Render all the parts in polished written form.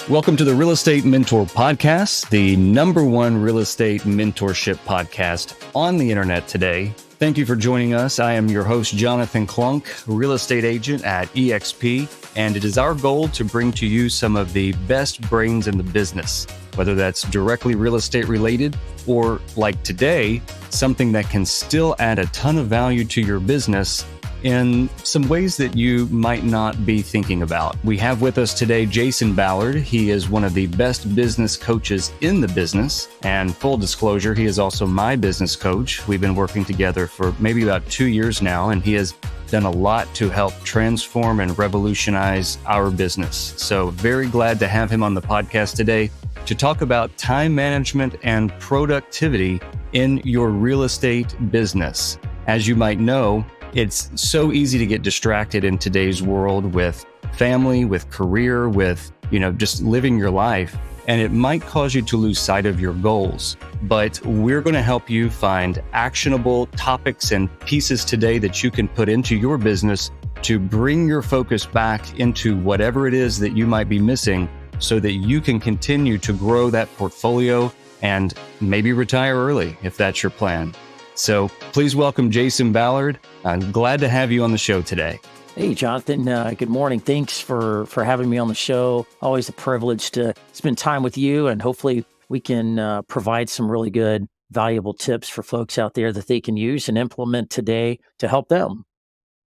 Welcome to the Real Estate Mentor Podcast, the number one real estate mentorship podcast on the internet today. Thank you for joining us. I am your host, Jonathan Klunk, real estate agent at eXp, and it is our goal to bring to you some of the best brains in the business, whether that's directly real estate related or, like today, something that can still add a ton of value to your business in some ways that you might not be thinking about. We have with us today Jason Ballard. He is one of the best business coaches in the business. And full disclosure, he is also my business coach. We've been working together for maybe about 2 years now, and he has done a lot to help transform and revolutionize our business. So very glad to have him on the podcast today to talk about time management and productivity in your real estate business. As you might know, it's so easy to get distracted in today's world with family, with career, with, just living your life. And it might cause you to lose sight of your goals. But we're going to help you find actionable topics and pieces today that you can put into your business to bring your focus back into whatever it is that you might be missing so that you can continue to grow that portfolio and maybe retire early if that's your plan. So please welcome Jason Ballard. I'm glad to have you on the show today. Hey, Jonathan. Good morning. Thanks for having me on the show. Always a privilege to spend time with you, and hopefully we can provide some really good, valuable tips for folks out there that they can use and implement today to help them.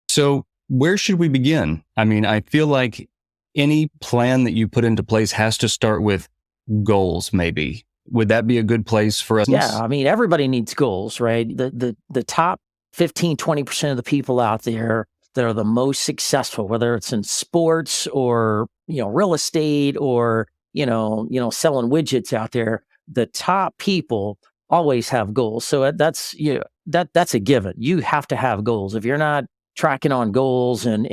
So where should we begin? I mean, I feel like any plan that you put into place has to start with goals, maybe. Would that be a good place for us? Yeah, I mean, everybody needs goals, right? The top 15, 20% of the people out there that are the most successful, whether it's in sports or, real estate or, selling widgets out there, the top people always have goals. So that's a given. You have to have goals. If you're not tracking on goals and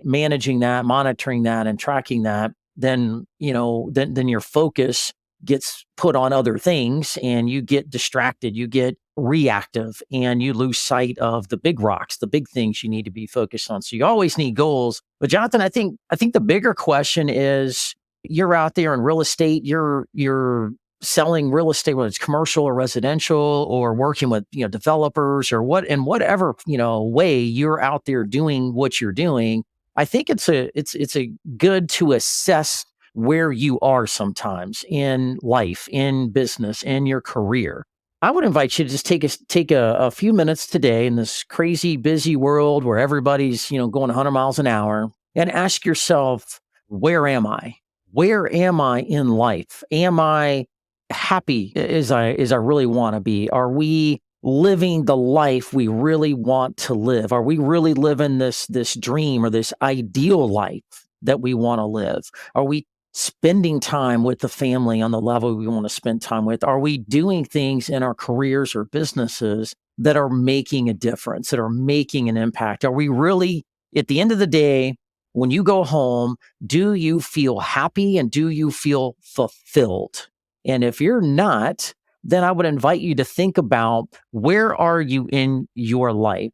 managing that, monitoring that and tracking that, then your focus gets put on other things and you get distracted, you get reactive, and you lose sight of the big rocks, the big things you need to be focused on. So you always need goals. But Jonathan, I think the bigger question is, you're out there in real estate, you're selling real estate, whether it's commercial or residential, or working with developers or whatever way you're out there doing what you're doing. I think it's a good to assess where you are sometimes in life, in business, in your career. I would invite you to just take a few minutes today in this crazy, busy world where everybody's, going 100 miles an hour, and ask yourself, where am I? Where am I in life? Am I happy as I really want to be? Are we living the life we really want to live? Are we really living this dream or this ideal life that we want to live? Are we spending time with the family on the level we want to spend time with? Are we doing things in our careers or businesses that are making a difference, that are making an impact? Are we really, at the end of the day, when you go home, do you feel happy and do you feel fulfilled? And if you're not, then I would invite you to think about, where are you in your life,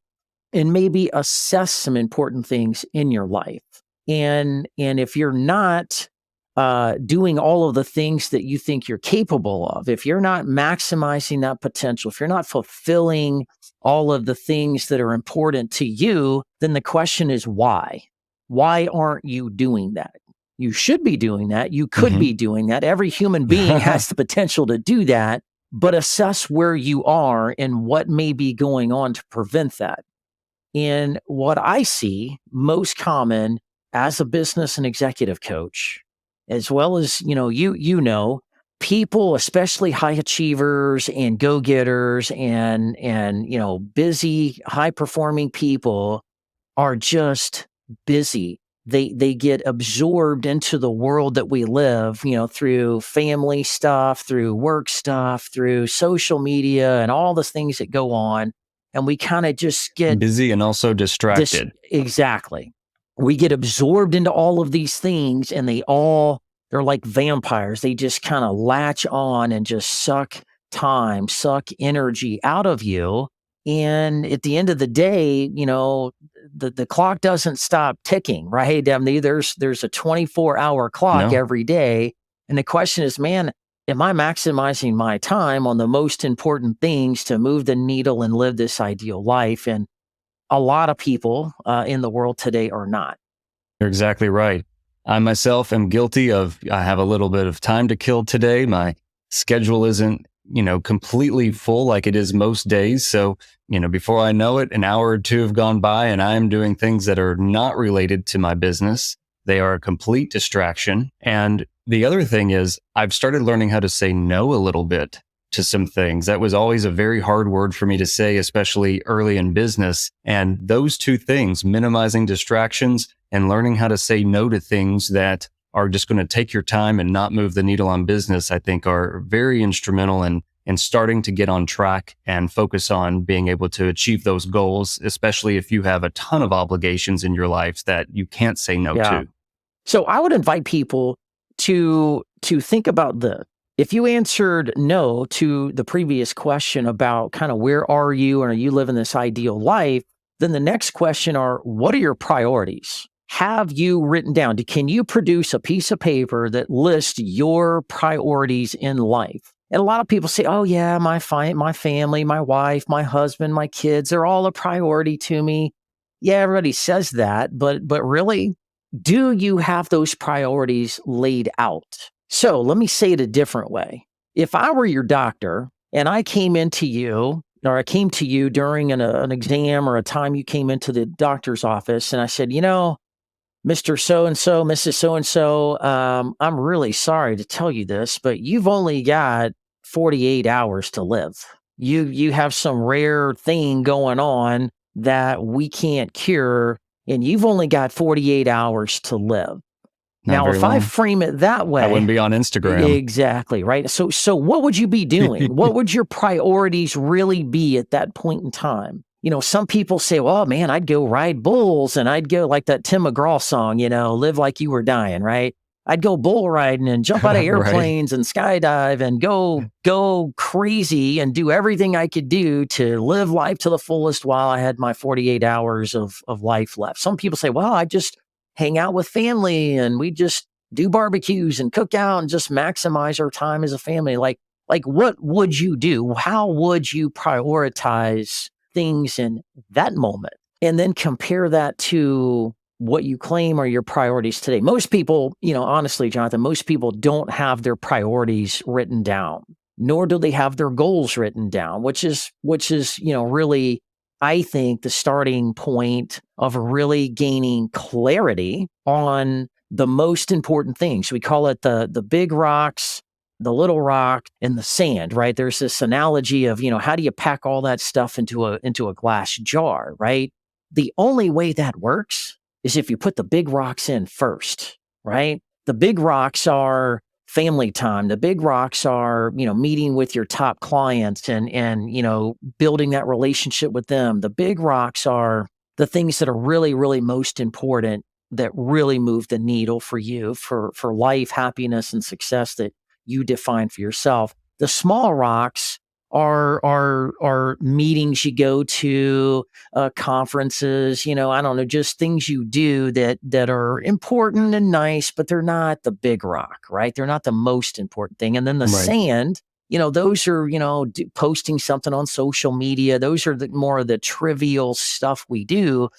and maybe assess some important things in your life. And if you're not doing all of the things that you think you're capable of, if you're not maximizing that potential, if you're not fulfilling all of the things that are important to you, then the question is why? Why aren't you doing that? You should be doing that. You could be doing that. Every human being has the potential to do that, but assess where you are and what may be going on to prevent that. And what I see most common as a business and executive coach, as well as, people, especially high achievers and go-getters and busy, high-performing people, are just busy. They get absorbed into the world that we live, through family stuff, through work stuff, through social media and all the things that go on. And we kind of just get busy and also distracted. Exactly. We get absorbed into all of these things, and they're like vampires. They just kind of latch on and just suck time, suck energy out of you. And at the end of the day, the clock doesn't stop ticking, right? I mean, there's a 24-hour clock No, every day. And the question is, man, am I maximizing my time on the most important things to move the needle and live this ideal life? And a lot of people in the world today are not. you're exactly right. I myself am guilty of, I have a little bit of time to kill today. My schedule isn't, completely full like it is most days. So, before I know it, an hour or two have gone by and I am doing things that are not related to my business. They are a complete distraction. And the other thing is I've started learning how to say no a little bit to some things. That was always a very hard word for me to say, especially early in business. And those two things, minimizing distractions and learning how to say no to things that are just going to take your time and not move the needle on business, I think are very instrumental in starting to get on track and focus on being able to achieve those goals, especially if you have a ton of obligations in your life that you can't say no to. So I would invite people to think about this. If you answered no to the previous question about kind of where are you and are you living this ideal life, then the next question are, what are your priorities? Have you written down? Can you produce a piece of paper that lists your priorities in life? And a lot of people say, oh yeah, my family, my wife, my husband, my kids, they're all a priority to me. Yeah, everybody says that, but really, do you have those priorities laid out? So let me say it a different way. If I were your doctor and I came into you, or I came to you during an exam or a time you came into the doctor's office and I said, Mr. So-and-so, Mrs. So-and-so, I'm really sorry to tell you this, but you've only got 48 hours to live. You have some rare thing going on that we can't cure, and you've only got 48 hours to live. Now, if I frame it that way, I wouldn't be on Instagram. Exactly, right? So what would you be doing? What would your priorities really be at that point in time? Some people say, well, man, I'd go ride bulls and I'd go like that Tim McGraw song, live like you were dying, right? I'd go bull riding and jump out of airplanes and skydive and go crazy and do everything I could do to live life to the fullest while I had my 48 hours of life left. Some people say, well, I just hang out with family and we just do barbecues and cook out and just maximize our time as a family. Like what would you do? How would you prioritize things in that moment? And then compare that to what you claim are your priorities today. Most people, honestly, Jonathan, most people don't have their priorities written down, nor do they have their goals written down, which is, really, I think, the starting point of really gaining clarity on the most important things. We call it the big rocks, the little rock, and the sand, right? There's this analogy of, how do you pack all that stuff into a glass jar, right? The only way that works is if you put the big rocks in first, right? The big rocks are family time. The big rocks are, meeting with your top clients and building that relationship with them. The big rocks are the things that are really, really most important, that really move the needle for you, for life, happiness, and success that you define for yourself. The small rocks are meetings you go to, conferences, I don't know, just things you do that are important and nice, but they're not the big rock, right? They're not the most important thing. And then the sand, those are, posting something on social media. Those are more of the trivial stuff we do,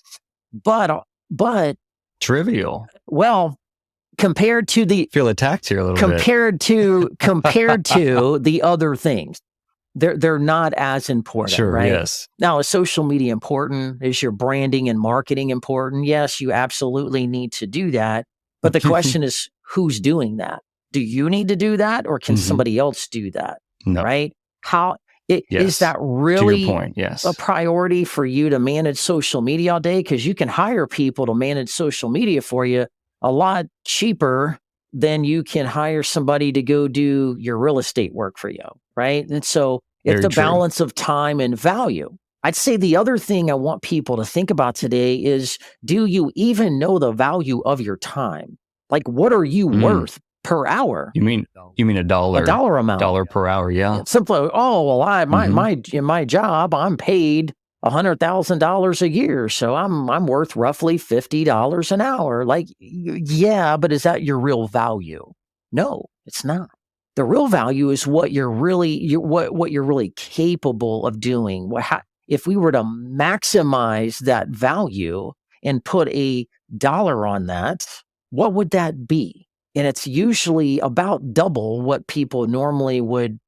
but trivial. Well, compared to feel attacked here a little bit. Compared to the other things. They're not as important, sure, right? Yes. Now, is social media important? Is your branding and marketing important? Yes, you absolutely need to do that. But the question is, who's doing that? Do you need to do that, or can somebody else do that? No. Right? Is that really to your point, yes, a priority for you to manage social media all day? Because you can hire people to manage social media for you a lot cheaper than you can hire somebody to go do your real estate work for you, right? And so it's the balance of time and value. I'd say the other thing I want people to think about today is, do you even know the value of your time? Like, what are you worth? per hour. You mean a dollar? A dollar amount. Dollar per hour, yeah. It's simply, in my job, I'm paid $100,000 a year, so I'm worth roughly $50 an hour. Like, yeah, but is that your real value? No, it's not. The real value is what you're really capable of doing. If we were to maximize that value and put a dollar on that, what would that be? And it's usually about double what people normally would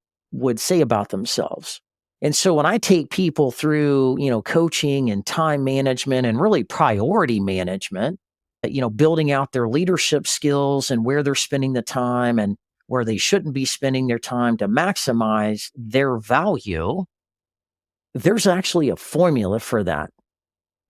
say about themselves. And so when I take people through, coaching and time management and really priority management, building out their leadership skills and where they're spending the time and where they shouldn't be spending their time to maximize their value, there's actually a formula for that.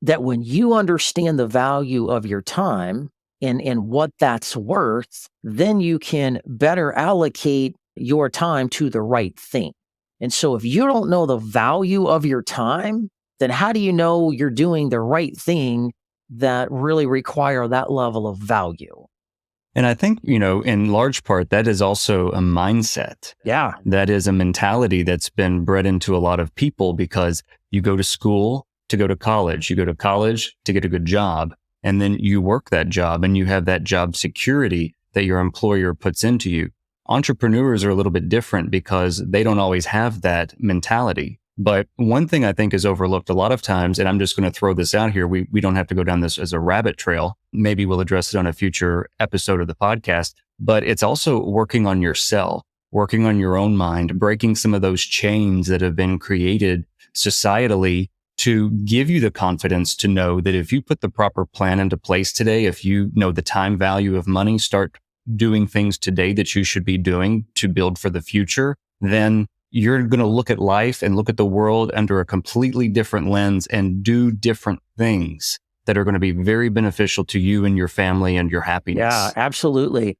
That when you understand the value of your time and what that's worth, then you can better allocate your time to the right thing. And so if you don't know the value of your time, then how do you know you're doing the right thing that really require that level of value? And I think, in large part, that is also a mindset. Yeah. That is a mentality that's been bred into a lot of people because you go to school to go to college, you go to college to get a good job, and then you work that job and you have that job security that your employer puts into you. Entrepreneurs are a little bit different because they don't always have that mentality. But one thing I think is overlooked a lot of times, and I'm just going to throw this out here, we don't have to go down this as a rabbit trail. Maybe we'll address it on a future episode of the podcast, but it's also working on yourself, working on your own mind, breaking some of those chains that have been created societally to give you the confidence to know that if you put the proper plan into place today, if you know the time value of money, start doing things today that you should be doing to build for the future, then you're going to look at life and look at the world under a completely different lens and do different things that are going to be very beneficial to you and your family and your happiness. Yeah, absolutely.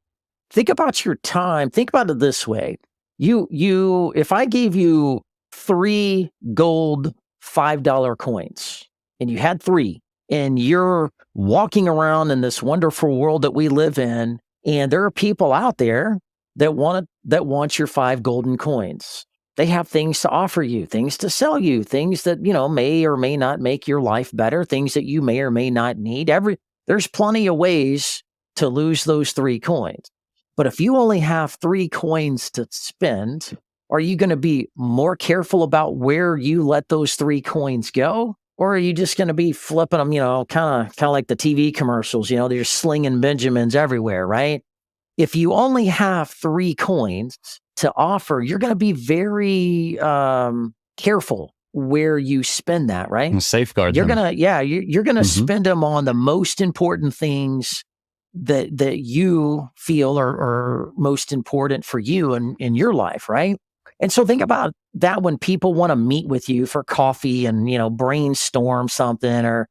Think about your time. Think about it this way. If I gave you 3 gold $5 coins and you had 3 and you're walking around in this wonderful world that we live in, and there are people out there that want your 5 golden coins. They have things to offer you, things to sell you, things that, may or may not make your life better, things that you may or may not need. There's plenty of ways to lose those 3 coins. But if you only have 3 coins to spend, are you going to be more careful about where you let those 3 coins go? Or are you just going to be flipping them, kind of like the TV commercials, they're slinging Benjamins everywhere, right? If you only have 3 coins to offer, you're going to be very careful where you spend that, right? And safeguard them. You're going to spend them on the most important things that you feel are most important for you in your life, right? And so think about that when people want to meet with you for coffee and, brainstorm something or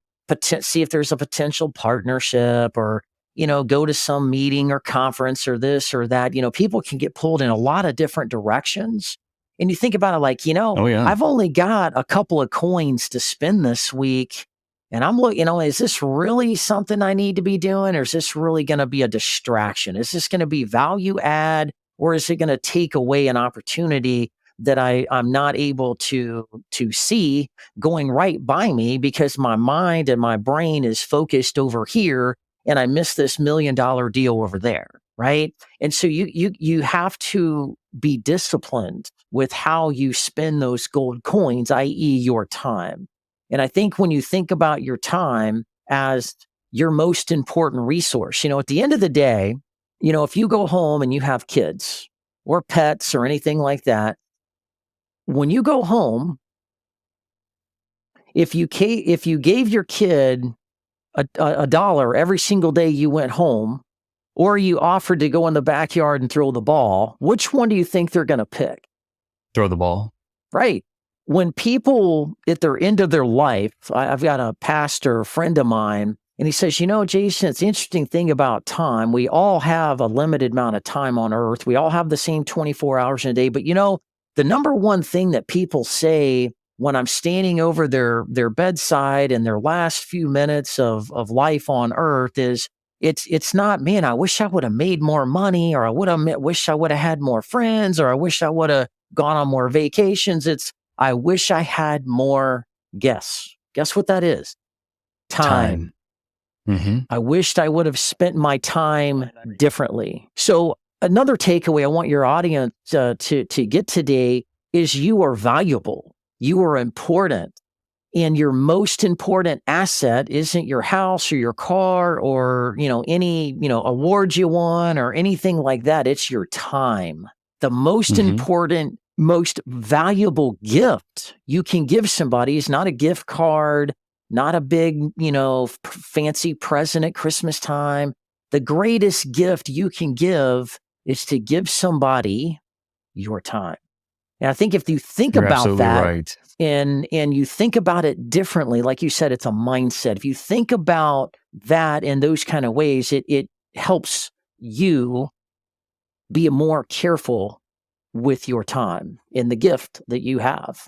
see if there's a potential partnership or, go to some meeting or conference or this or that. People can get pulled in a lot of different directions. And you think about it like, I've only got a couple of coins to spend this week. And I'm looking, is this really something I need to be doing? Or is this really going to be a distraction? Is this going to be value add? Or is it going to take away an opportunity that I'm not able to see going right by me because my mind and my brain is focused over here and I missed this $1 million deal over there, right? And so you have to be disciplined with how you spend those gold coins, i.e. your time. And I think when you think about your time as your most important resource, at the end of the day, if you go home and you have kids or pets or anything like that, when you go home, if you gave your kid a dollar every single day you went home, or you offered to go in the backyard and throw the ball, which one do you think they're going to pick? Throw the ball. Right. When people at their end of their life, I've got a pastor friend of mine, and he says, Jason, it's the interesting thing about time. We all have a limited amount of time on earth. We all have the same 24 hours in a day. But the number one thing that people say when I'm standing over their bedside in their last few minutes of life on earth is, It's not, man, I wish I would have made more money, or wish I would have had more friends, or I wish I would have gone on more vacations. It's, I wish I had more. Guess what that is? Time. Mm-hmm. I wished I would have spent my time differently. So another takeaway I want your audience to get today is you are valuable. You are important. And your most important asset isn't your house or your car or, any, awards you won or anything like that. It's your time. The most important, most valuable gift you can give somebody is not a gift card, not a big, fancy present at Christmas time. The greatest gift you can give is to give somebody your time. And I think if you think You're about absolutely that, right. and you think about it differently, like you said, it's a mindset. If you think about that in those kind of ways, it helps you be more careful with your time and the gift that you have.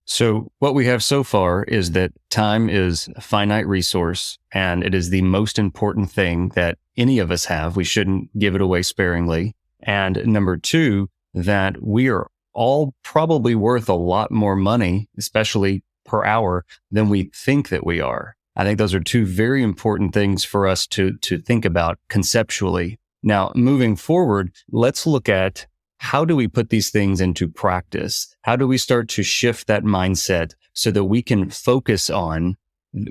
So what we have so far is that time is a finite resource, and it is the most important thing that any of us have. We shouldn't give it away sparingly. And number two, that we are all probably worth a lot more money, especially per hour, than we think that we are. I think those are two very important things for us to think about conceptually. Now, moving forward, let's look at, how do we put these things into practice? How do we start to shift that mindset so that we can focus on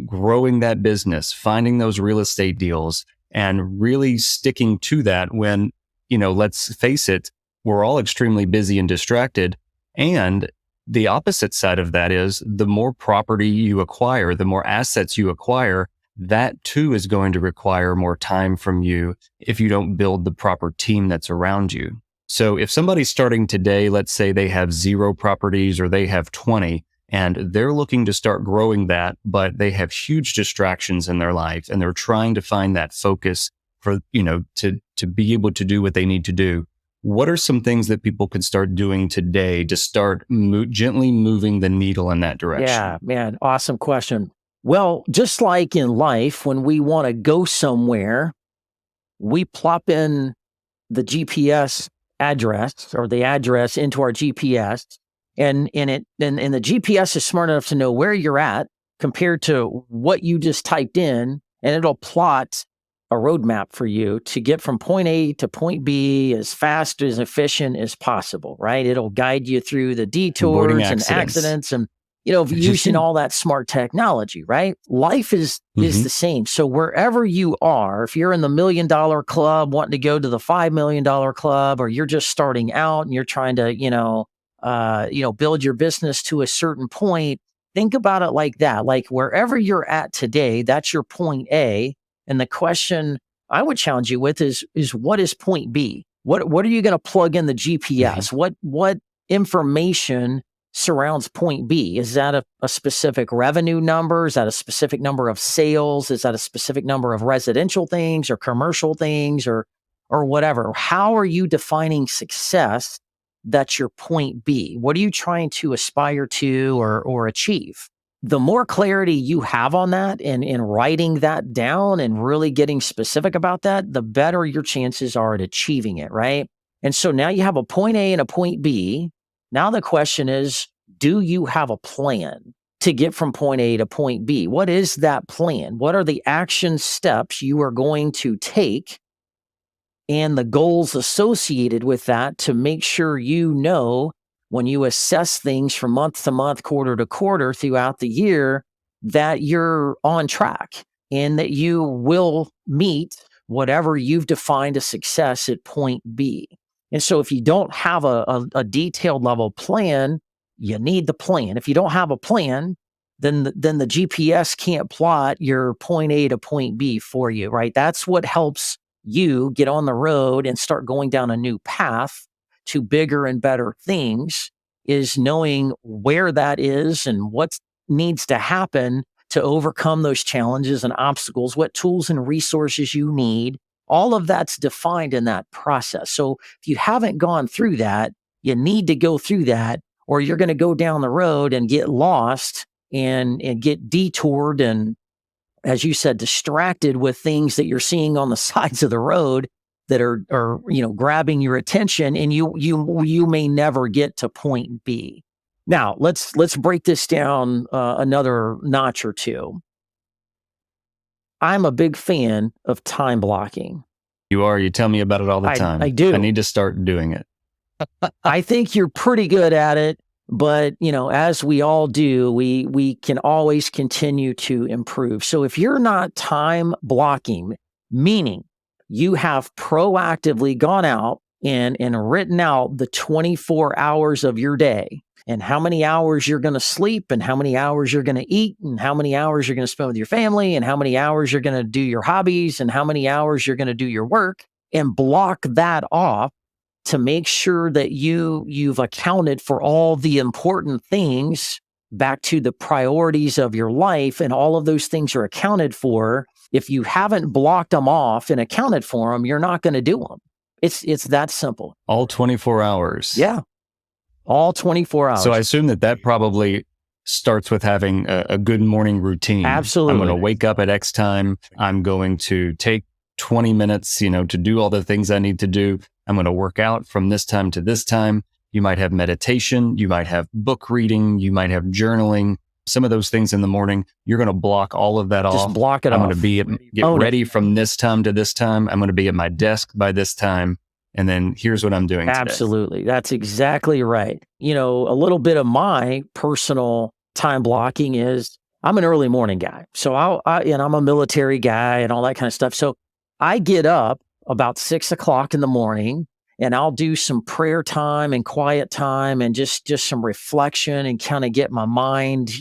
growing that business, finding those real estate deals, and really sticking to that when, let's face it, we're all extremely busy and distracted. And the opposite side of that is, the more property you acquire, the more assets you acquire, that too is going to require more time from you if you don't build the proper team that's around you. So if somebody's starting today, let's say they have 0 properties or they have 20, and they're looking to start growing that, but they have huge distractions in their life and they're trying to find that focus for, to be able to do what they need to do. What are some things that people could start doing today to start gently moving the needle in that direction? Yeah, man, awesome question. Well, just like in life, when we want to go somewhere, we plop in the GPS address or the address into our GPS, and the GPS is smart enough to know where you're at compared to what you just typed in, and it'll plot a roadmap for you to get from point A to point B as fast, as efficient as possible, right? It'll guide you through the detours and accidents and, using all that smart technology, right? Life is the same. So wherever you are, if you're in the $1 million club, wanting to go to the $5 million club, or you're just starting out and you're trying to, build your business to a certain point, think about it like that. Like wherever you're at today, that's your point A. And the question I would challenge you with is what is point B? What are you going to plug in the GPS? What information surrounds point B? Is that a specific revenue number? Is that a specific number of sales? Is that a specific number of residential things or commercial things or whatever? How are you defining success? That's your point B. What are you trying to aspire to or achieve? The more clarity you have on that and writing that down and really getting specific about that, the better your chances are at achieving it, right? And so now you have a point A and a point B. Now the question is, do you have a plan to get from point A to point B? What is that plan? What are the action steps you are going to take and the goals associated with that to make sure you know when you assess things from month to month, quarter to quarter throughout the year, that you're on track and that you will meet whatever you've defined as success at point B. And so if you don't have a detailed level plan, you need the plan. If you don't have a plan, then the GPS can't plot your point A to point B for you, right? That's what helps you get on the road and start going down a new path to bigger and better things, is knowing where that is and what needs to happen to overcome those challenges and obstacles, what tools and resources you need. All of that's defined in that process. So if you haven't gone through that, you need to go through that, or you're going to go down the road and get lost and get detoured and as you said, distracted with things that you're seeing on the sides of the road that are grabbing your attention, and you may never get to point B. Now, let's break this down another notch or two. I'm a big fan of time blocking. You are. You tell me about it all the time. I do. I need to start doing it. I think you're pretty good at it, but as we all do, we can always continue to improve. So if you're not time blocking, meaning you have proactively gone out and written out the 24 hours of your day and how many hours you're going to sleep and how many hours you're going to eat and how many hours you're going to spend with your family and how many hours you're going to do your hobbies and how many hours you're going to do your work, and block that off to make sure that you've accounted for all the important things, back to the priorities of your life, and all of those things are accounted for. If you haven't blocked them off and accounted for them, you're not going to do them. It's that simple. All 24 hours. Yeah. All 24 hours. So I assume that probably starts with having a good morning routine. Absolutely. I'm going to wake up at X time. I'm going to take 20 minutes, to do all the things I need to do. I'm going to work out from this time to this time. You might have meditation. You might have book reading. You might have journaling. Some of those things in the morning, you're going to block all of that off. Just block it off. I'm going to get ready from this time to this time. I'm going to be at my desk by this time. And then here's what I'm doing today. Absolutely. That's exactly right. A little bit of my personal time blocking is I'm an early morning guy. So I'm a military guy and all that kind of stuff. So I get up about 6 o'clock in the morning and I'll do some prayer time and quiet time and just some reflection and kind of get my mind,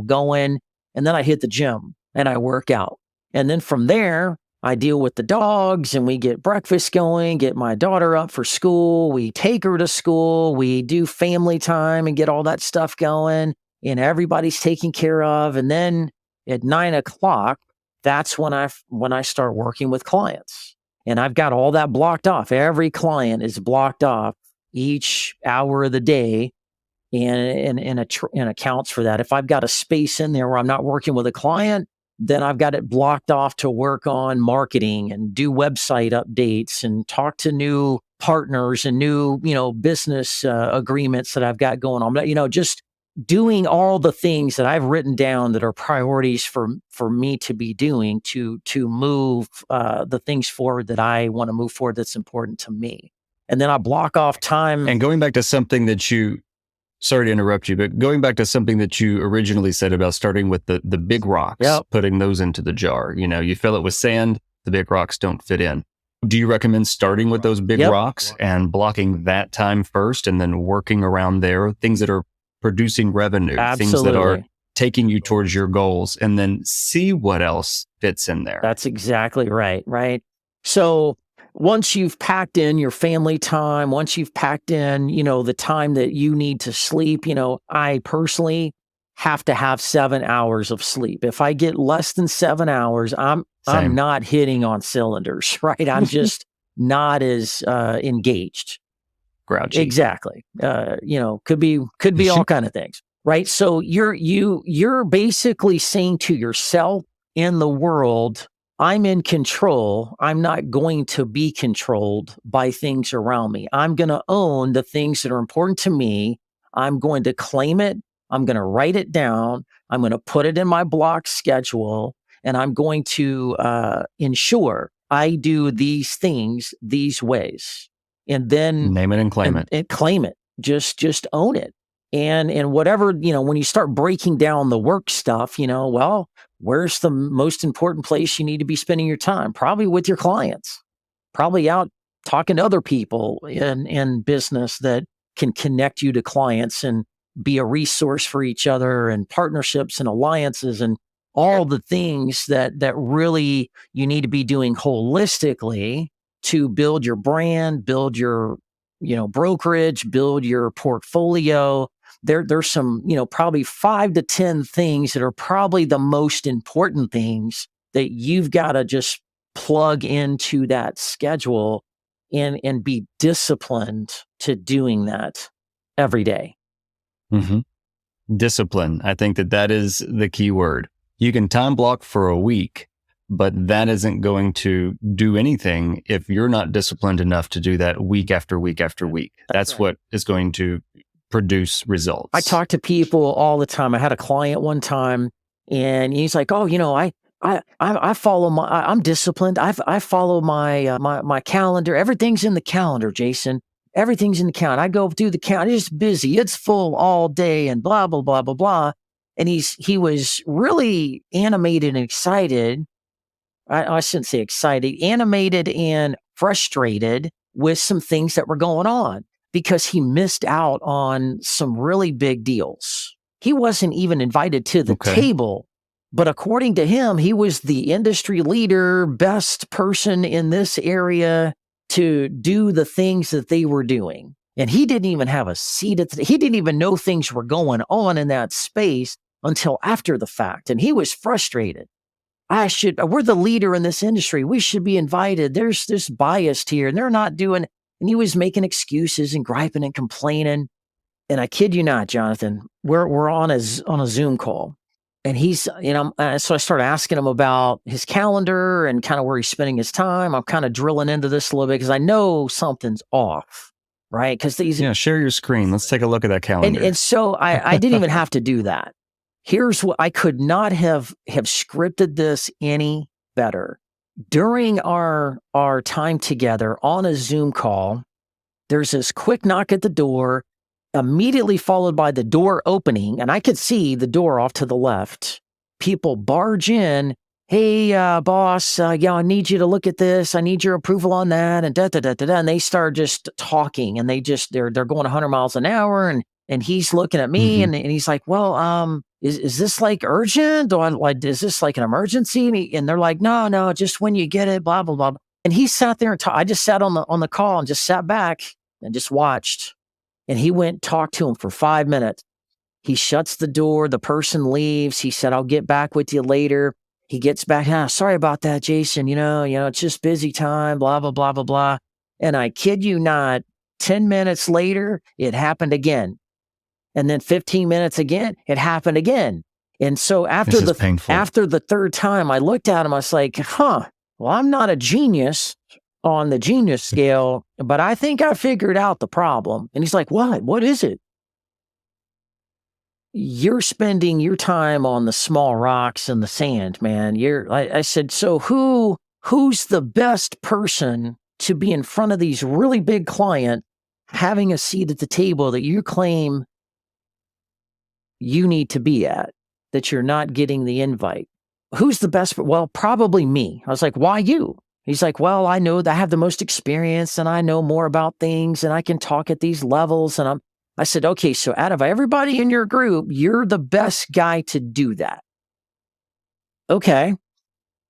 going. And then I hit the gym and I work out. And then from there, I deal with the dogs and we get breakfast going, get my daughter up for school. We take her to school. We do family time and get all that stuff going, and everybody's taken care of. And then at 9 o'clock, that's when I start working with clients, and I've got all that blocked off. Every client is blocked off each hour of the day and accounts for that. If I've got a space in there where I'm not working with a client, then I've got it blocked off to work on marketing and do website updates and talk to new partners and new, business agreements that I've got going on. Just doing all the things that I've written down that are priorities for me to be doing to move the things forward that I want to move forward that's important to me. And then I block off time. And going back to something that sorry to interrupt you, but going back to something that you originally said about starting with the big rocks, putting those into the jar. You fill it with sand, the big rocks don't fit in. Do you recommend starting with those big rocks and blocking that time first and then working around there, things that are producing revenue, Absolutely. Things that are taking you towards your goals, and then see what else fits in there? That's exactly right. So once you've packed in your family time, once you've packed in, the time that you need to sleep, I personally have to have 7 hours of sleep. If I get less than 7 hours, I'm not hitting on cylinders, right? I'm just not as engaged. Grouchy. Exactly. Could be all kind of things, right? So you're basically saying to yourself and the world, I'm in control. I'm not going to be controlled by things around me. I'm going to own the things that are important to me. I'm going to claim it. I'm going to write it down. I'm going to put it in my block schedule, and I'm going to ensure I do these things these ways. And then name it and claim it. And claim it. Just own it. And whatever, when you start breaking down the work stuff, where's the most important place you need to be spending your time? Probably with your clients, probably out talking to other people in business that can connect you to clients and be a resource for each other, and partnerships and alliances and all the things that really you need to be doing holistically to build your brand, build your, brokerage, build your portfolio. There's some, probably 5 to 10 things that are probably the most important things that you've got to just plug into that schedule and be disciplined to doing that every day. Mm-hmm. Discipline. I think that is the key word. You can time block for a week, but that isn't going to do anything if you're not disciplined enough to do that week after week after week. That's right. what is going to produce results. I talk to people all the time. I had a client one time, and he's like, "Oh, I follow I'm disciplined. I follow my calendar. Everything's in the calendar, Jason. Everything's in the calendar. I go through the calendar. It's busy. It's full all day, and blah blah blah blah blah." And he was really animated and excited. I shouldn't say excited, animated and frustrated with some things that were going on because he missed out on some really big deals. He wasn't even invited to the table, but according to him, he was the industry leader, best person in this area to do the things that they were doing. And he didn't even have a seat he didn't even know things were going on in that space until after the fact. And he was frustrated. We're the leader in this industry. We should be invited. There's this bias here and they're not doing, and he was making excuses and griping and complaining. And I kid you not, Jonathan, we're on a Zoom call and he's, so I started asking him about his calendar and kind of where he's spending his time. I'm kind of drilling into this a little bit because I know something's off, right? Because share your screen. Let's take a look at that calendar. And so I didn't even have to do that. Here's what I could not have scripted this any better. During our time together on a Zoom call, there's this quick knock at the door, immediately followed by the door opening, and I could see the door off to the left. People barge in, "Hey, boss, I need you to look at this. I need your approval on that," and da da da da da. And they start just talking, and they're going 100 miles an hour, and he's looking at me, and he's like, "Well, is this like urgent? Is this like an emergency?" And they're like, no, just when you get it, blah, blah, blah. And he sat there and I just sat on the call and just sat back and just watched. And he went and talked to him for 5 minutes. He shuts the door. The person leaves. He said, "I'll get back with you later." He gets back. "Sorry about that, Jason. It's just busy time, blah, blah, blah, blah, blah." And I kid you not, 10 minutes later, it happened again. And then 15 minutes again, it happened again. And so after the third time, I looked at him, I was like, well, I'm not a genius on the genius scale, but I think I figured out the problem. And he's like, "What? What is it?" "You're spending your time on the small rocks and the sand, man. I said, "So who's the best person to be in front of these really big clients having a seat at the table that you claim you need to be at, that you're not getting the invite? Who's the best?" "Well, probably me." I was like, "Why you?" He's like, "Well, I know that I have the most experience and I know more about things and I can talk at these levels." And I said, "Okay, so out of everybody in your group, you're the best guy to do that. Okay.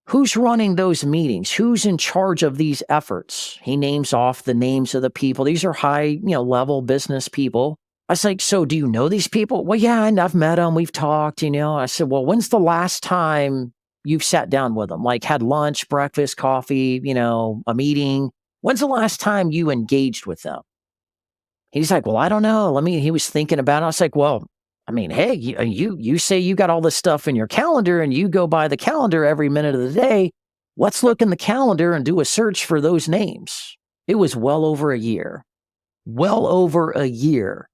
Who's running those meetings? Who's in charge of these efforts?" He names off the names of the people. These are high, level business people. I was like, "So do you know these people?" "Well, yeah, and I've met them. We've talked, I said, "Well, when's the last time you've sat down with them? Like had lunch, breakfast, coffee, a meeting? When's the last time you engaged with them?" He's like, "Well, I don't know. He was thinking about it." I was like, "Well, hey, you say you got all this stuff in your calendar and you go by the calendar every minute of the day. Let's look in the calendar and do a search for those names." It was well over a year. Well over a year.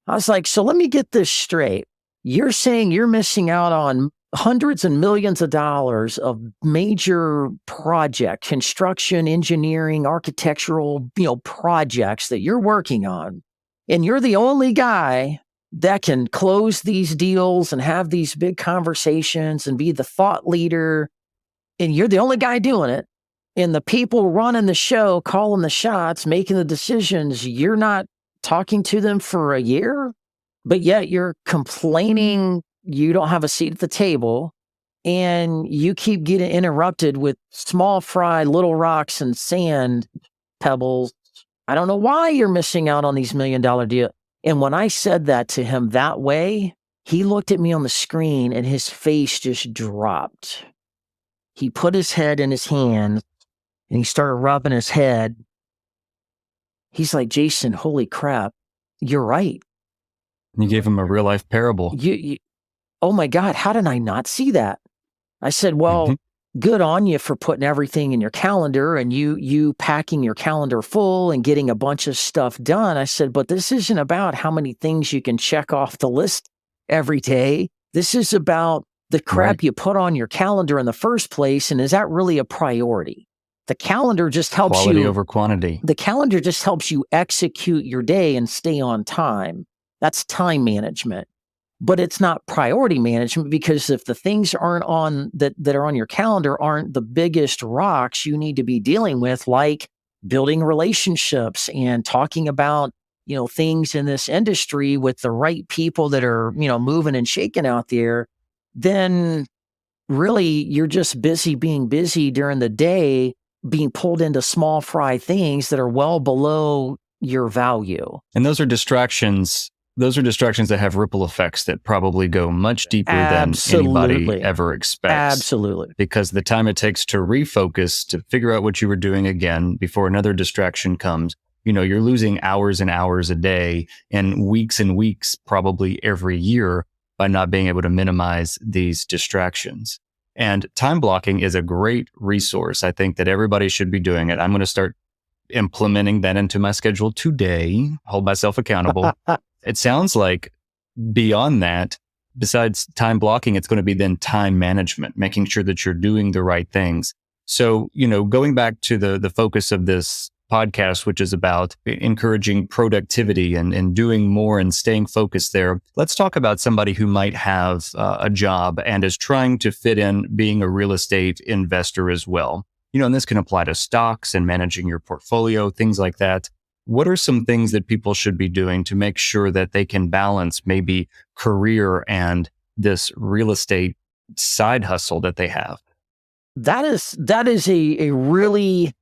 I was like, "So let me get this straight. You're saying you're missing out on hundreds and millions of dollars of major project, construction, engineering, architectural, projects that you're working on. And you're the only guy that can close these deals and have these big conversations and be the thought leader. And you're the only guy doing it. And the people running the show, calling the shots, making the decisions, you're not talking to them for a year, but yet you're complaining you don't have a seat at the table and you keep getting interrupted with small fry, little rocks and sand pebbles. I don't know why you're missing out on these $1 million deals." And when I said that to him that way, he looked at me on the screen and his face just dropped. He put his head in his hand and he started rubbing his head. He's like, "Jason, holy crap, you're right." You gave him a real life parable. oh my God, how did I not see that? I said, well, Mhm. good on you for putting everything in your calendar and you packing your calendar full and getting a bunch of stuff done. I said, but this isn't about how many things you can check off the list every day. This is about the Right. crap you put on your calendar in the first place. And is that really a priority? The calendar just helps Quality you over quantity. the calendar just helps you execute your day and stay on time. That's time management. But it's not priority management, because if the things aren't on that are on your calendar aren't the biggest rocks you need to be dealing with, like building relationships and talking about, things in this industry with the right people that are, moving and shaking out there, then really you're just busy being busy during the day, being pulled into small fry things that are well below your value. And those are distractions. Those are distractions that have ripple effects that probably go much deeper than anybody Absolutely. ever expects. Absolutely. Because the time it takes to refocus, to figure out what you were doing again before another distraction comes, you're losing hours and hours a day and weeks, probably every year, by not being able to minimize these distractions. And time blocking is a great resource. I think that everybody should be doing it. I'm going to start implementing that into my schedule today, hold myself accountable. It sounds like beyond that, besides time blocking, it's going to be then time management, making sure that you're doing the right things. So, going back to the focus of this podcast, which is about encouraging productivity and doing more and staying focused there, let's talk about somebody who might have a job and is trying to fit in being a real estate investor as well. And this can apply to stocks and managing your portfolio, things like that. What are some things that people should be doing to make sure that they can balance maybe career and this real estate side hustle that they have? That is a really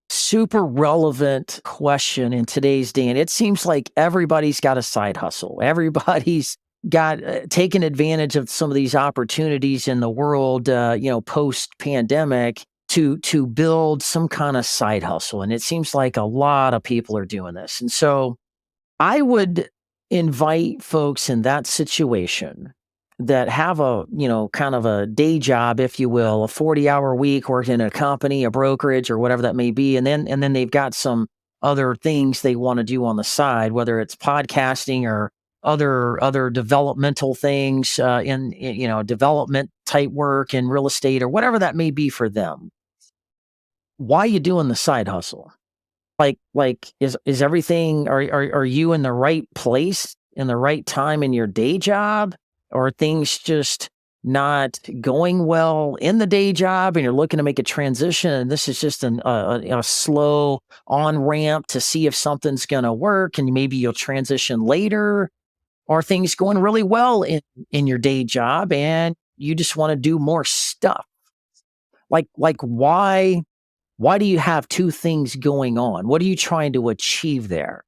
super relevant question in today's day. And it seems like everybody's got a side hustle. Everybody's got taken advantage of some of these opportunities in the world, post pandemic to build some kind of side hustle. And it seems like a lot of people are doing this. And so I would invite folks in that situation that have a, kind of a day job, if you will, a 40-hour week working in a company, a brokerage, or whatever that may be. And then they've got some other things they want to do on the side, whether it's podcasting or other developmental things, in development type work in real estate or whatever that may be for them. Why are you doing the side hustle? Like is everything, are you in the right place in the right time in your day job? Or are things just not going well in the day job and you're looking to make a transition and this is just a slow on ramp to see if something's going to work and maybe you'll transition later? Are things going really well in your day job and you just want to do more stuff? Like why do you have two things going on? What are you trying to achieve there?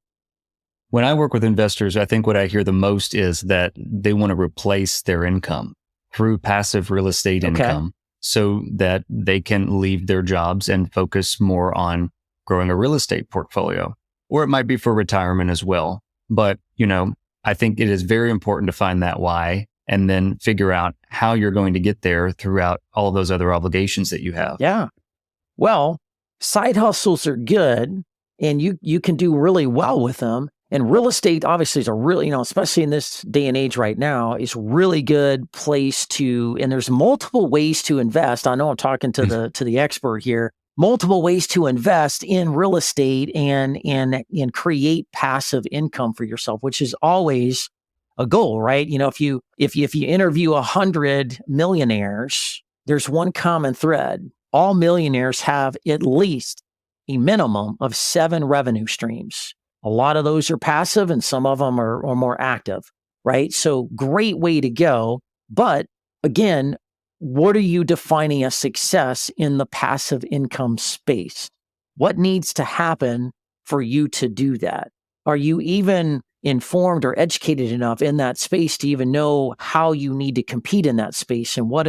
When I work with investors, I think what I hear the most is that they want to replace their income through passive real estate income so that they can leave their jobs and focus more on growing a real estate portfolio. Or it might be for retirement as well. But, I think it is very important to find that why and then figure out how you're going to get there throughout all of those other obligations that you have. Yeah. Well, side hustles are good and you can do really well with them. And real estate obviously is a really, especially in this day and age right now, is a really good place and there's multiple ways to invest. I know I'm talking to the expert here. Multiple ways to invest in real estate and create passive income for yourself, which is always a goal, right? If you interview 100 millionaires, there's one common thread. All millionaires have at least a minimum of 7 revenue streams. A lot of those are passive and some of them are more active, right? So great way to go. But again, what are you defining as success in the passive income space? What needs to happen for you to do that? Are you even informed or educated enough in that space to even know how you need to compete in that space and what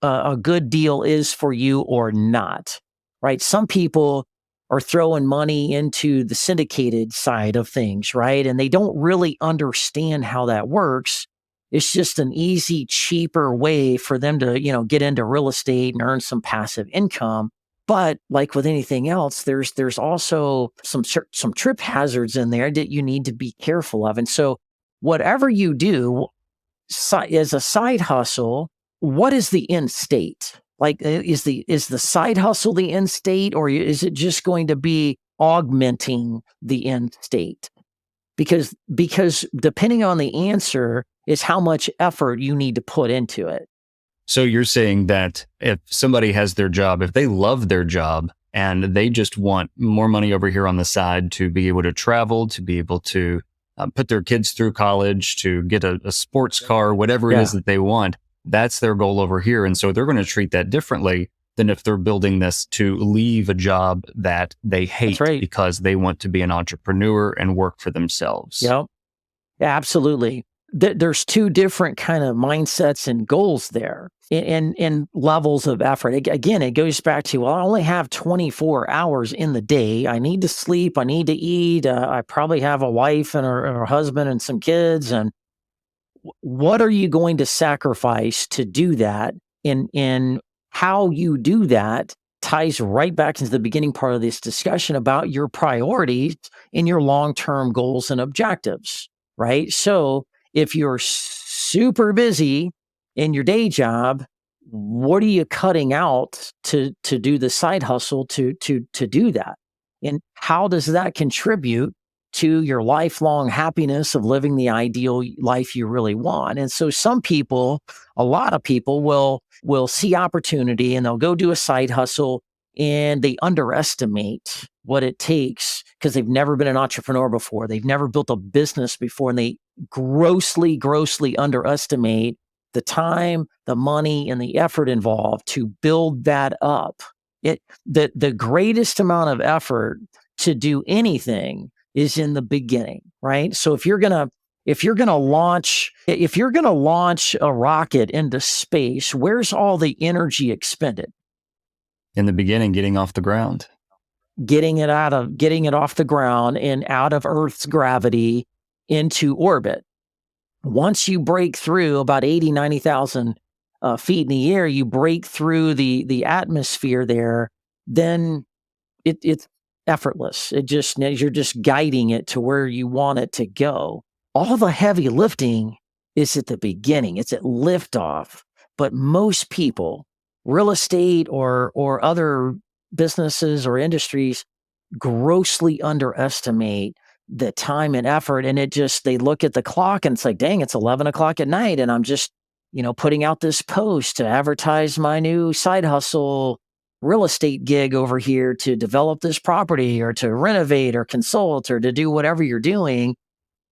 a good deal is for you or not, right? Some people are throwing money into the syndicated side of things, right? And they don't really understand how that works. It's just an easy, cheaper way for them to, get into real estate and earn some passive income. But like with anything else, there's also some trip hazards in there that you need to be careful of. And so whatever you do as a side hustle, what is the end state? Like, is the side hustle the end state, or is it just going to be augmenting the end state? Because depending on the answer is how much effort you need to put into it. So you're saying that if somebody has their job, if they love their job and they just want more money over here on the side to be able to travel, to be able to put their kids through college, to get a sports car, whatever it is that they want, that's their goal over here. And so they're going to treat that differently than if they're building this to leave a job that they hate because they want to be an entrepreneur and work for themselves. Yep. Yeah, absolutely. There's two different kind of mindsets and goals there and levels of effort. Again, it goes back to, well, I only have 24 hours in the day. I need to sleep. I need to eat. I probably have a wife and her husband and some kids. And what are you going to sacrifice to do that? And how you do that ties right back into the beginning part of this discussion about your priorities and your long-term goals and objectives, right? So if you're super busy in your day job, what are you cutting out to do the side hustle to do that? And how does that contribute to your lifelong happiness of living the ideal life you really want? And so a lot of people will see opportunity and they'll go do a side hustle, and they underestimate what it takes because they've never been an entrepreneur before. They've never built a business before, and they grossly underestimate the time, the money, and the effort involved to build that up. The greatest amount of effort to do anything is in the beginning, right? So if you're gonna launch a rocket into space, where's all the energy expended? In the beginning, getting off the ground. Getting it off the ground and out of Earth's gravity into orbit. Once you break through about 80, 90,000 feet in the air, you break through the atmosphere there, then it's effortless. You're just guiding it to where you want it to go. All the heavy lifting is at the beginning. It's at liftoff. But most people, real estate or other businesses or industries, grossly underestimate the time and effort. And they look at the clock and it's like, dang, it's 11 o'clock at night. And I'm just, putting out this post to advertise my new side hustle real estate gig over here to develop this property or to renovate or consult or to do whatever you're doing.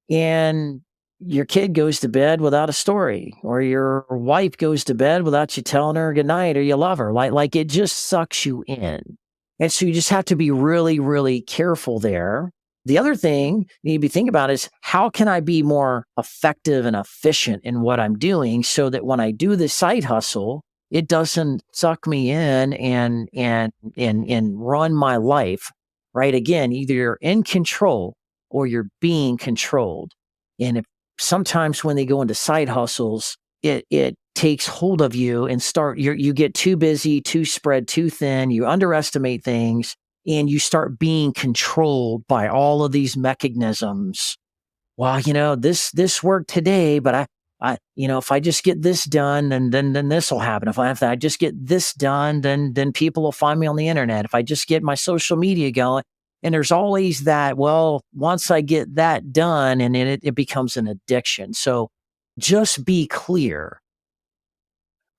And your kid goes to bed without a story, or your wife goes to bed without you telling her good night or you love her. Like it just sucks you in. And so you just have to be really, really careful there. The other thing you need to be thinking about is, how can I be more effective and efficient in what I'm doing so that when I do the side hustle, it doesn't suck me in and run my life, right? Again, either you're in control or you're being controlled. And sometimes when they go into side hustles, it takes hold of you and you get too busy, too spread, too thin. You underestimate things and you start being controlled by all of these mechanisms. Well, this worked today, but if I just get this done, then this will happen. If I just get this done, then people will find me on the internet. If I just get my social media going. And there's always that, well, once I get that done, and it becomes an addiction. So just be clear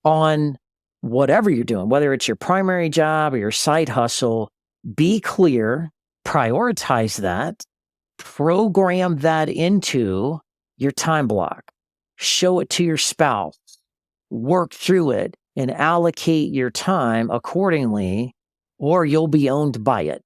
on whatever you're doing, whether it's your primary job or your side hustle. Be clear, prioritize that, program that into your time block, show it to your spouse, work through it, and allocate your time accordingly, or you'll be owned by it.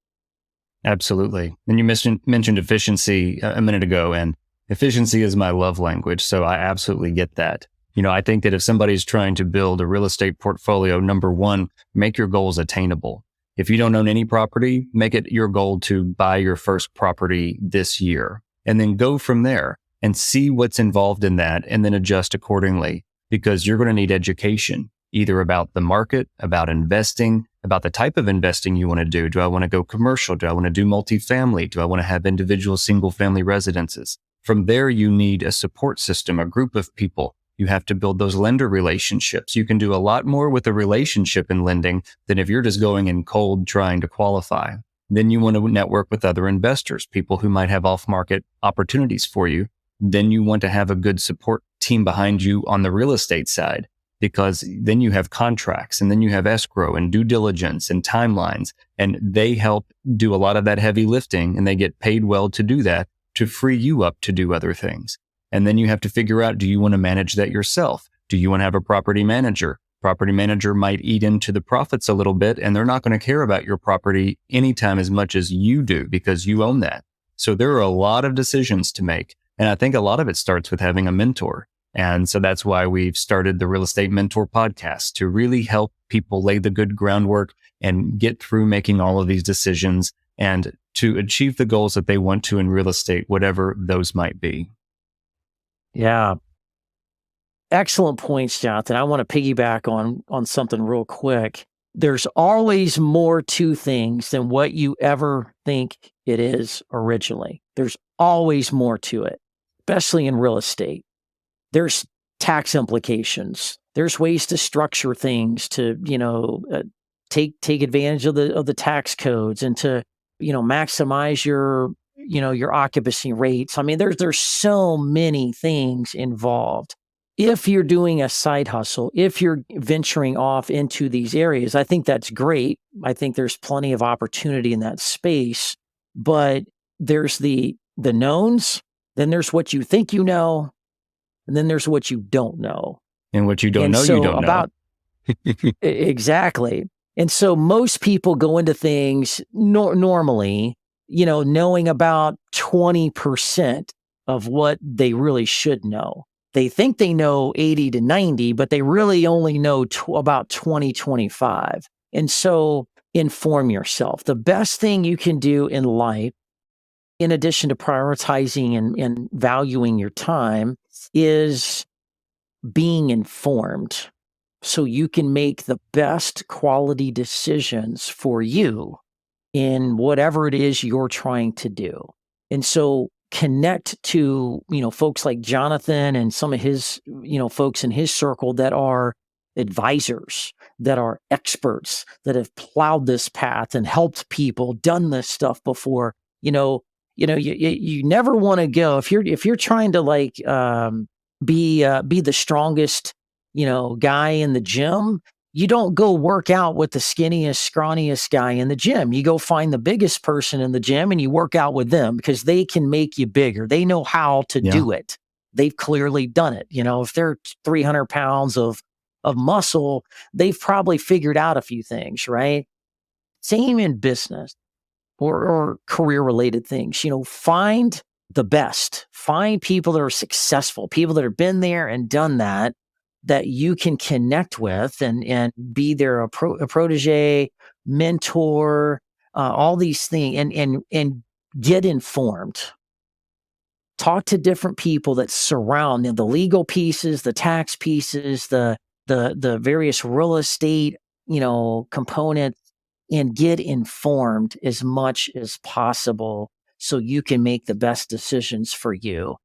Absolutely. And you mentioned efficiency a minute ago, and efficiency is my love language. So I absolutely get that. I think that if somebody's trying to build a real estate portfolio, number one, make your goals attainable. If you don't own any property, make it your goal to buy your first property this year, and then go from there. and see what's involved in that and then adjust accordingly, because you're going to need education, either about the market, about investing, about the type of investing you want to do. Do I want to go commercial? Do I want to do multifamily? Do I want to have individual single family residences? From there, you need a support system, a group of people. You have to build those lender relationships. You can do a lot more with a relationship in lending than if you're just going in cold trying to qualify. Then you want to network with other investors, people who might have off-market opportunities for you. Then you want to have a good support team behind you on the real estate side, because then you have contracts and then you have escrow and due diligence and timelines, and they help do a lot of that heavy lifting, and they get paid well to do that, to free you up to do other things. And then you have to figure out, do you want to manage that yourself? Do you want to have a property manager? Property manager might eat into the profits a little bit, and they're not going to care about your property anytime as much as you do, because you own that. So there are a lot of decisions to make. And I think a lot of it starts with having a mentor. And so that's why we've started the Real Estate Mentor podcast, to really help people lay the good groundwork and get through making all of these decisions and to achieve the goals that they want to in real estate, whatever those might be. Yeah. Excellent points, Jonathan. I want to piggyback on something real quick. There's always more to things than what you ever think it is originally. There's always more to it, especially in real estate. There's tax implications. There's ways to structure things to, take advantage of the tax codes and to, maximize your occupancy rates. I mean, there's so many things involved. If you're doing a side hustle, if you're venturing off into these areas, I think that's great. I think there's plenty of opportunity in that space, but there's the knowns, then there's what you think you know, and then there's what you don't know. And what you don't know, you don't know. Exactly. And so most people go into things normally, knowing about 20% of what they really should know. They think they know 80 to 90, but they really only know about 20, 25. And so inform yourself. The best thing you can do in life, in addition to prioritizing and valuing your time, is being informed so you can make the best quality decisions for you in whatever it is you're trying to do. And so connect to, folks like Jonathan and some of his, folks in his circle that are advisors, that are experts, that have plowed this path and helped people, done this stuff before. You never want to go if you're trying to be the strongest, guy in the gym. You don't go work out with the skinniest, scrawniest guy in the gym. You go find the biggest person in the gym and you work out with them, because they can make you bigger. They know how to do it. They've clearly done it. If they're 300 pounds of muscle, they've probably figured out a few things, right? Same in business or career-related things. Find the best. Find people that are successful, people that have been there and done that you can connect with and be their protege, mentor, all these things, and get informed. Talk to different people that surround the legal pieces, the tax pieces, the various real estate, components, and get informed as much as possible so you can make the best decisions for you.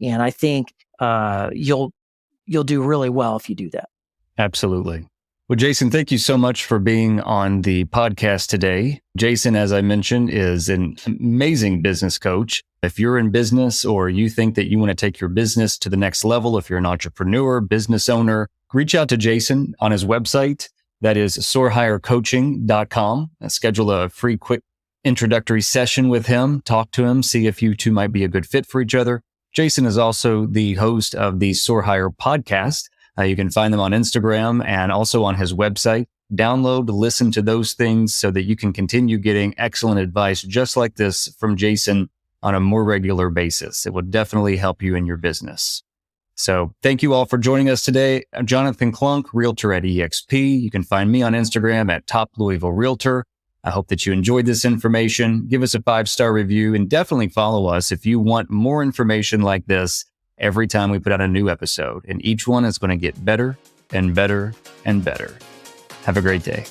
And I think you'll do really well if you do that. Absolutely. Well, Jason, thank you so much for being on the podcast today. Jason, as I mentioned, is an amazing business coach. If you're in business or you think that you want to take your business to the next level, if you're an entrepreneur, business owner, reach out to Jason on his website. That is soarhighercoaching.com. Schedule a free, quick introductory session with him. Talk to him. See if you two might be a good fit for each other. Jason is also the host of the Soar Higher podcast. You can find them on Instagram and also on his website. Download, listen to those things so that you can continue getting excellent advice just like this from Jason on a more regular basis. It will definitely help you in your business. So thank you all for joining us today. I'm Jonathan Klunk, Realtor at eXp. You can find me on Instagram at Top Louisville Realtor. I hope that you enjoyed this information. Give us a 5-star review and definitely follow us if you want more information like this every time we put out a new episode. And each one is going to get better and better and better. Have a great day.